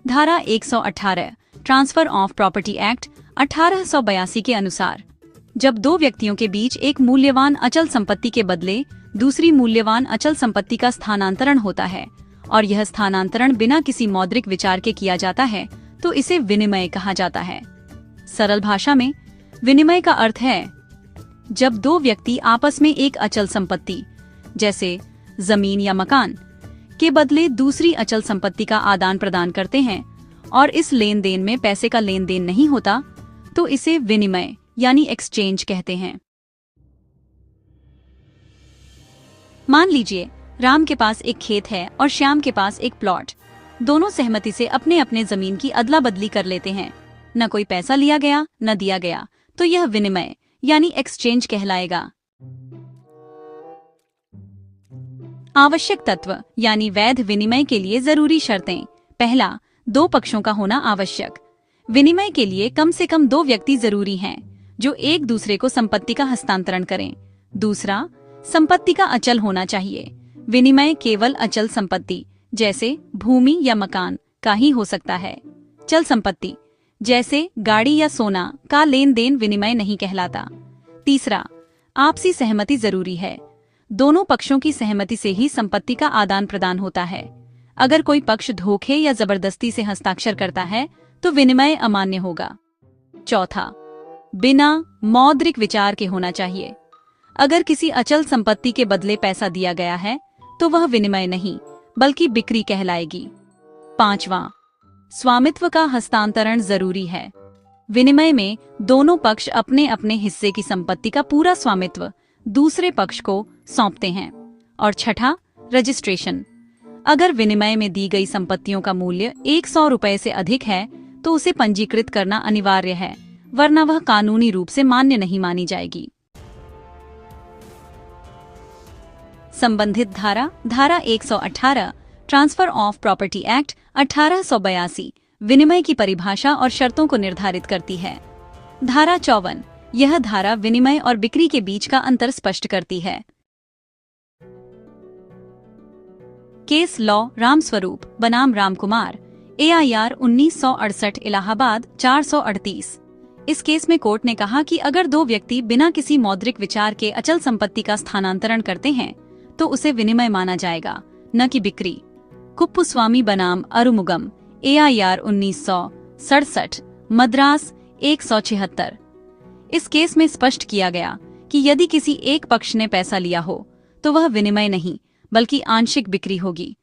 धारा 118 transfer of property act 1882 के अनुसार जब दो व्यक्तियों के बीच एक मूल्यवान अचल संपत्ति के बदले दूसरी मूल्यवान अचल संपत्ति का स्थानांतरण होता है और यह स्थानांतरण बिना किसी मौद्रिक विचार के किया जाता है तो इसे विनिमय कहा जाता है। सरल भाषा में विनिमय का अर्थ है जब दो व्यक्ति आपस में एक अचल संपत्ति जैसे जमीन या मकान के बदले दूसरी अचल संपत्ति का आदान प्रदान करते हैं और इस लेन देन में पैसे का लेन देन नहीं होता तो इसे विनिमय यानी एक्सचेंज कहते हैं। मान लीजिए राम के पास एक खेत है और श्याम के पास एक प्लॉट। दोनों सहमति से अपने अपने जमीन की अदला बदली कर लेते हैं। न कोई पैसा लिया गया न दिया गया तो यह विनिमय यानी एक्सचेंज कहलाएगा। आवश्यक तत्व यानी वैध विनिमय के लिए जरूरी शर्तें। पहला, दो पक्षों का होना आवश्यक। विनिमय के लिए कम से कम दो व्यक्ति जरूरी हैं जो एक दूसरे को संपत्ति का हस्तांतरण करें। दूसरा, संपत्ति का अचल होना चाहिए। विनिमय केवल अचल संपत्ति जैसे भूमि या मकान का ही हो सकता है। चल संपत्ति जैसे गाड़ी या सोना का लेन देन विनिमय नहीं कहलाता। तीसरा, आपसी सहमति जरूरी है। दोनों पक्षों की सहमति से ही संपत्ति का आदान प्रदान होता है। अगर कोई पक्ष धोखे या जबरदस्ती से हस्ताक्षर करता है तो विनिमय अमान्य होगा। चौथा, बिना मौद्रिक विचार के होना चाहिए। अगर किसी अचल संपत्ति के बदले पैसा दिया गया है तो वह विनिमय नहीं बल्कि बिक्री कहलाएगी। पांचवा, स्वामित्व का हस्तांतरण जरूरी है। विनिमय में दोनों पक्ष अपने अपने हिस्से की संपत्ति का पूरा स्वामित्व दूसरे पक्ष को सौंपते हैं। और छठा, रजिस्ट्रेशन। अगर विनिमय में दी गई संपत्तियों का मूल्य 100 रुपए से अधिक है तो उसे पंजीकृत करना अनिवार्य है, वरना वह कानूनी रूप से मान्य नहीं मानी जाएगी। संबंधित धारा 118 ट्रांसफर ऑफ प्रॉपर्टी एक्ट 1882 विनिमय की परिभाषा और शर्तों को निर्धारित करती है। धारा 54 यह धारा विनिमय और बिक्री के बीच का अंतर स्पष्ट करती है। केस लॉ रामस्वरूप बनाम रामकुमार AIR 1968 इलाहाबाद 438। इस केस में कोर्ट ने कहा कि अगर दो व्यक्ति बिना किसी मौद्रिक विचार के अचल संपत्ति का स्थानांतरण करते हैं तो उसे विनिमय माना जाएगा, न कि बिक्री। कुप्पुस्वामी बनाम अरुमुगम AIR 1967 मद्रास 176। इस केस में स्पष्ट किया गया कि यदि किसी एक पक्ष ने पैसा लिया हो तो वह विनिमय नहीं बल्कि आंशिक बिक्री होगी।